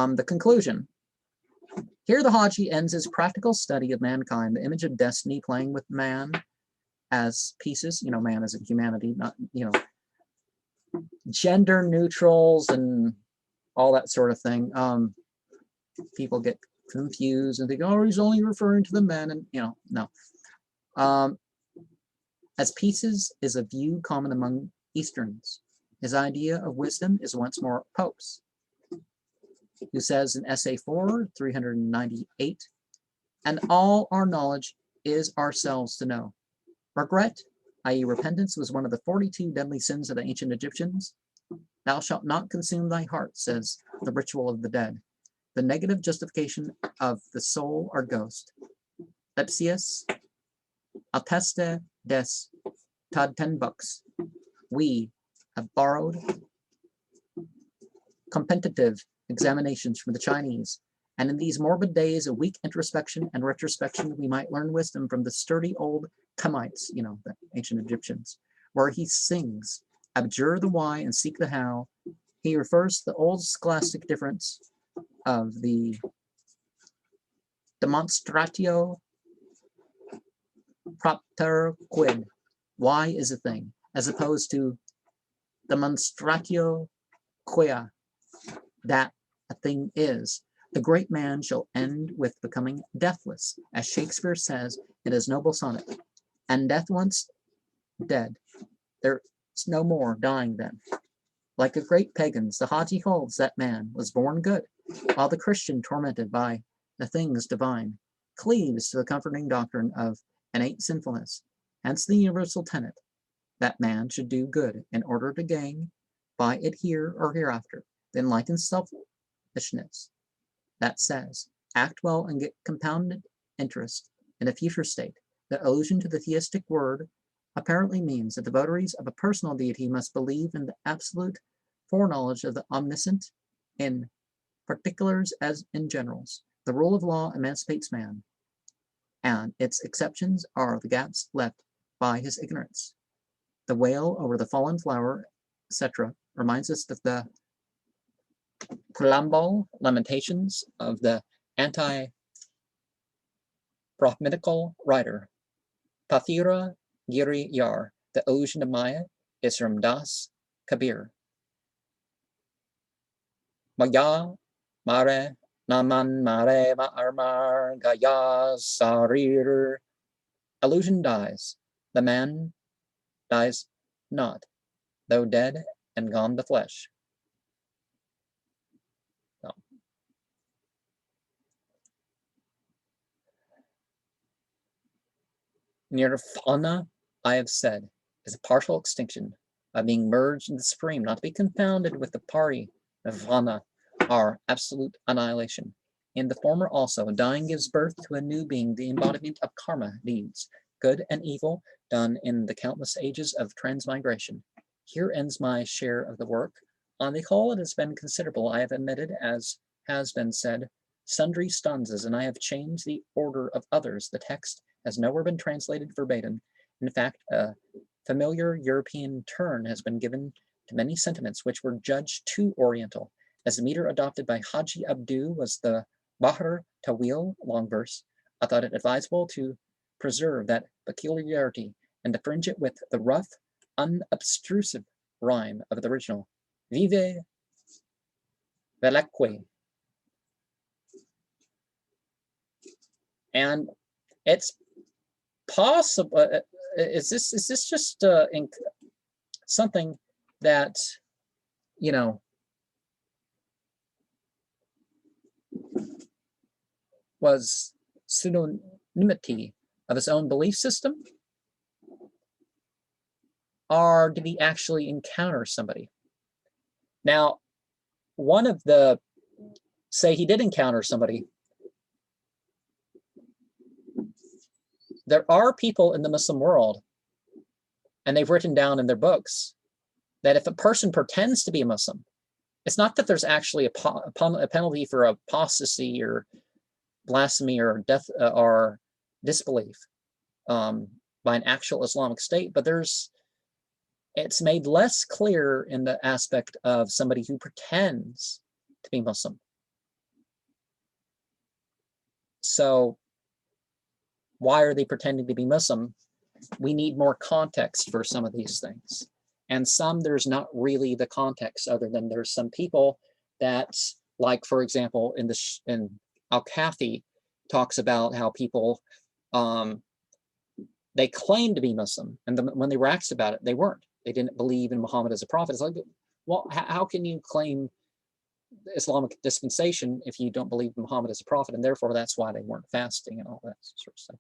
The conclusion. Here the Hâjî ends his practical study of mankind, the image of destiny playing with man as pieces, man as in humanity, not, gender neutrals and all that sort of thing. People get confused and think, oh, he's only referring to the men, and, no. As pieces is a view common among Easterns. His idea of wisdom is once more Pope's, who says in Essay 4, 398, and all our knowledge is ourselves to know. Regret, i.e. repentance, was one of the 42 deadly sins of the ancient Egyptians. Thou shalt not consume thy heart, says the ritual of the dead. The negative justification of the soul or ghost. Lepsius, atteste des tad 10 bucks. We have borrowed competitive examinations from the Chinese, and in these morbid days of weak introspection and retrospection, we might learn wisdom from the sturdy old Kemites, the ancient Egyptians, where he sings, abjure the why and seek the how. He refers to the old scholastic difference of the demonstratio propter quid, why is a thing, as opposed to demonstratio quia, that a thing is. The great man shall end with becoming deathless, as Shakespeare says in his noble sonnet, and death once dead, there's no more dying then. Like the great pagans, the Hâjî holds that man was born good, while the Christian, tormented by the things divine, cleaves to the comforting doctrine of innate sinfulness. Hence the universal tenet, that man should do good in order to gain, by it here or hereafter, the enlightened selfishness that says, act well and get compounded interest in a future state. The allusion to the theistic word apparently means that the votaries of a personal deity must believe in the absolute foreknowledge of the omniscient in particulars as in generals. The rule of law emancipates man, and its exceptions are the gaps left by his ignorance. The wail over the fallen flower, etc., reminds us of the preamble lamentations of the anti-Brahminical writer Pathira Giri Yar. The allusion to Maya is from Das Kabir. Maya mare naman mare ma'armar gaya sarir. Illusion dies. The man dies not, though dead and gone the flesh. No. Nirvana, I have said, is a partial extinction, by being merged in the Supreme, not to be confounded with the party Nirvana, our absolute annihilation. In the former also, dying gives birth to a new being, the embodiment of karma deeds, good and evil, done in the countless ages of transmigration. Here ends my share of the work. On the whole, it has been considerable. I have omitted, as has been said, sundry stanzas, and I have changed the order of others. The text has nowhere been translated verbatim. In fact, a familiar European turn has been given to many sentiments which were judged too oriental. As the meter adopted by Hâjî ABDû was the Bahr Tawil long verse, I thought it advisable to preserve that peculiarity and to fringe it with the rough, unobtrusive rhyme of the original. Vive Veleque. And it's possible. Is this just something that was pseudonymity of his own belief system, or did he actually encounter somebody? Now, one of the say he did encounter somebody. There are people in the Muslim world, and they've written down in their books that if a person pretends to be a Muslim, it's not that there's actually a penalty for apostasy or blasphemy or death or disbelief by an actual Islamic state, but it's made less clear in the aspect of somebody who pretends to be Muslim. So why are they pretending to be Muslim? We need more context for some of these things. And some, there's not really the context, other than there's some people that, like, for example, in Al-Kafi talks about how people, they claim to be Muslim, and when they were asked about it, they weren't. They didn't believe in Muhammad as a prophet. It's like, well, how can you claim Islamic dispensation if you don't believe Muhammad as a prophet? And therefore, that's why they weren't fasting and all that sort of stuff.